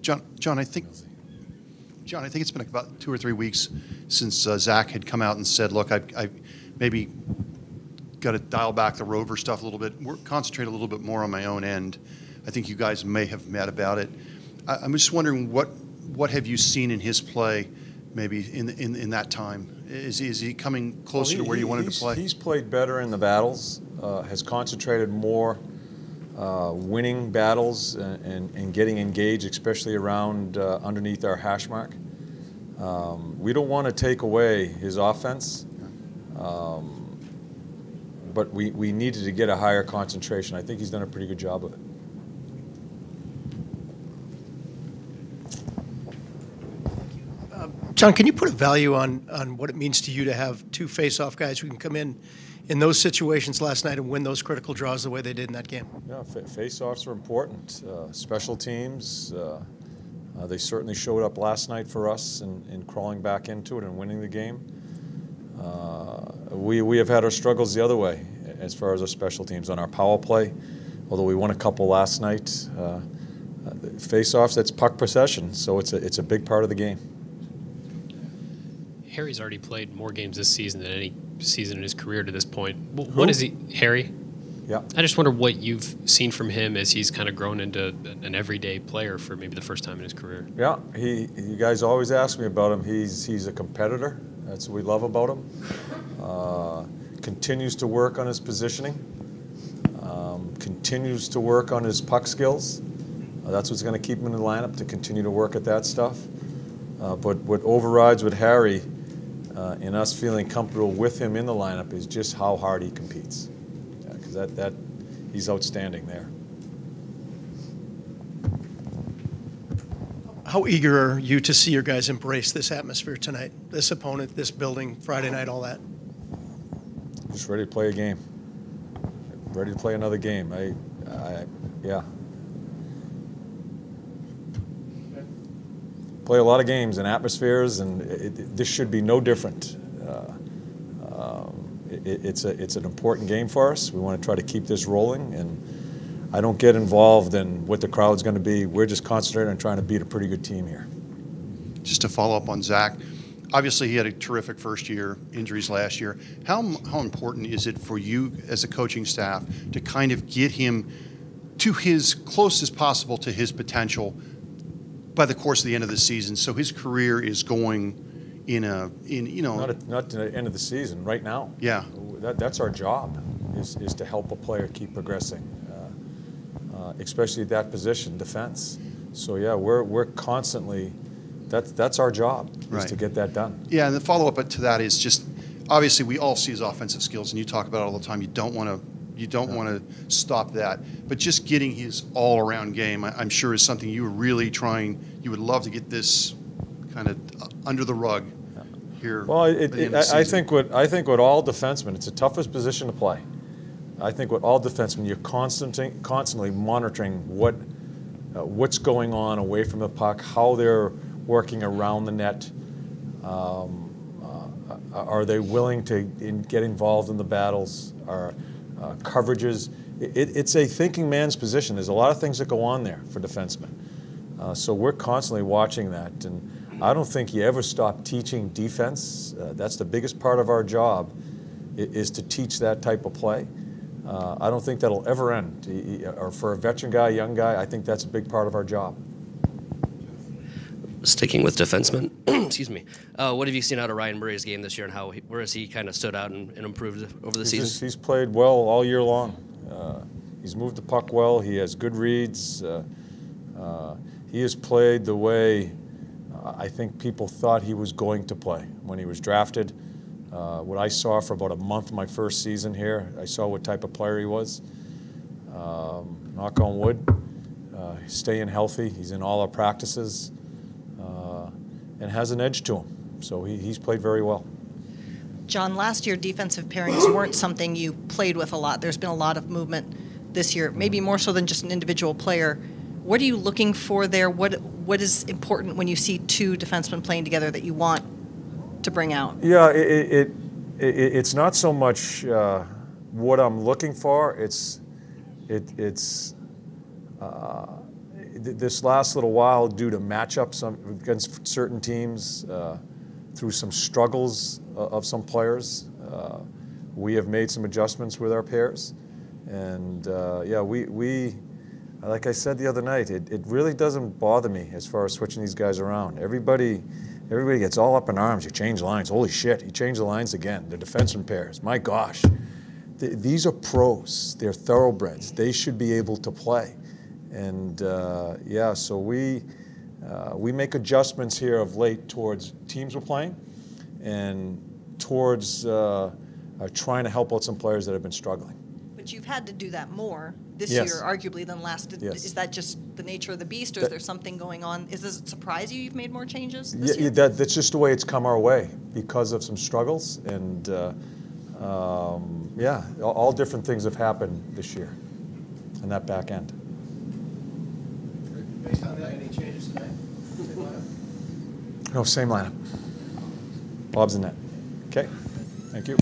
John, I think it's been about 2 or 3 weeks since Zach had come out and said, "Look, I maybe got to dial back the Rover stuff a little bit, concentrate a little bit more on my own end." I think you guys may have met about it. I'm just wondering what have you seen in his play, maybe in that time? Is he coming closer to where you want him to play? He's played better in the battles, has concentrated more, winning battles and getting engaged, especially around underneath our hash mark. We don't want to take away his offense, but we needed to get a higher concentration. I think he's done a pretty good job of it. John, can you put a value on what it means to you to have two face-off guys who can come in those situations last night and win those critical draws the way they did in that game? Yeah, face-offs are important. Special teams, they certainly showed up last night for us in crawling back into it and winning the game. We have had our struggles the other way as far as our special teams on our power play, although we won a couple last night. Face-offs, that's puck possession, so it's a big part of the game. Harry's already played more games this season than any season in his career to this point. What is he, Harry? Yeah. I just wonder what you've seen from him as he's kind of grown into an everyday player for maybe the first time in his career. Yeah, you guys always ask me about him. He's a competitor. That's what we love about him. Continues to work on his positioning. Continues to work on his puck skills. That's what's going to keep him in the lineup, to continue to work at that stuff. But what overrides with Harry and us feeling comfortable with him in the lineup is just how hard he competes. Because that he's outstanding there. How eager are you to see your guys embrace this atmosphere tonight, this opponent, this building, Friday night, all that? Just ready to play a game. Ready to play another game. Yeah. Play a lot of games and atmospheres, and this should be no different. It's an important game for us. We want to try to keep this rolling, and I don't get involved in what the crowd's going to be. We're just concentrating on trying to beat a pretty good team here. Just to follow up on Zach, obviously he had a terrific first year, injuries last year. How important is it for you as a coaching staff to kind of get him to his closest possible to his potential by the course of the end of the season, so his career is going not to the end of the season, right now? Yeah, that's our job, is to help a player keep progressing, especially at that position, defense. So yeah, we're constantly, that's our job, is to get that done. Yeah, and the follow up to that is just, obviously we all see his offensive skills, and you talk about it all the time. You don't want to stop that, but just getting his all-around game, I'm sure, is something you were really trying. You would love to get this kind of under the rug here. Well, I think with all defensemen, it's the toughest position to play. I think with all defensemen, you're constantly monitoring what's going on away from the puck, how they're working around the net. Are they willing to get involved in the battles? Coverages. It's a thinking man's position. There's a lot of things that go on there for defensemen. So we're constantly watching that. And I don't think you ever stop teaching defense. That's the biggest part of our job, is to teach that type of play. I don't think that'll ever end. Or for a veteran guy, young guy, I think that's a big part of our job. Sticking with defensemen, excuse me, what have you seen out of Ryan Murray's game this year, and where has he kind of stood out and improved over the season? He's played well all year long. He's moved the puck well. He has good reads. He has played the way I think people thought he was going to play when he was drafted. What I saw for about a month of my first season here, I saw what type of player he was. Knock on wood, staying healthy. He's in all our practices. And has an edge to him. So he's played very well. John, last year defensive pairings weren't something you played with a lot. There's been a lot of movement this year, maybe more so than just an individual player. What are you looking for there? What is important when you see two defensemen playing together that you want to bring out? Yeah, it's not so much what I'm looking for. this last little while, due to matchups against certain teams, through some struggles of some players, we have made some adjustments with our pairs. And yeah, we like I said the other night, it really doesn't bother me as far as switching these guys around. Everybody gets all up in arms. You change lines. Holy shit, you change the lines again. The defenseman pairs. My gosh. These are pros. They're thoroughbreds. They should be able to play. And yeah, so we make adjustments here of late towards teams we're playing and towards trying to help out some players that have been struggling. But you've had to do that more this Yes. year, arguably, than last. Yes. Is that just the nature of the beast, or is there something going on? Does it surprise you you've made more changes this year? That's just the way it's come our way because of some struggles. And yeah, all different things have happened this year on that back end. Based on that, any changes tonight? No, same lineup. Bob's in net. Okay, thank you.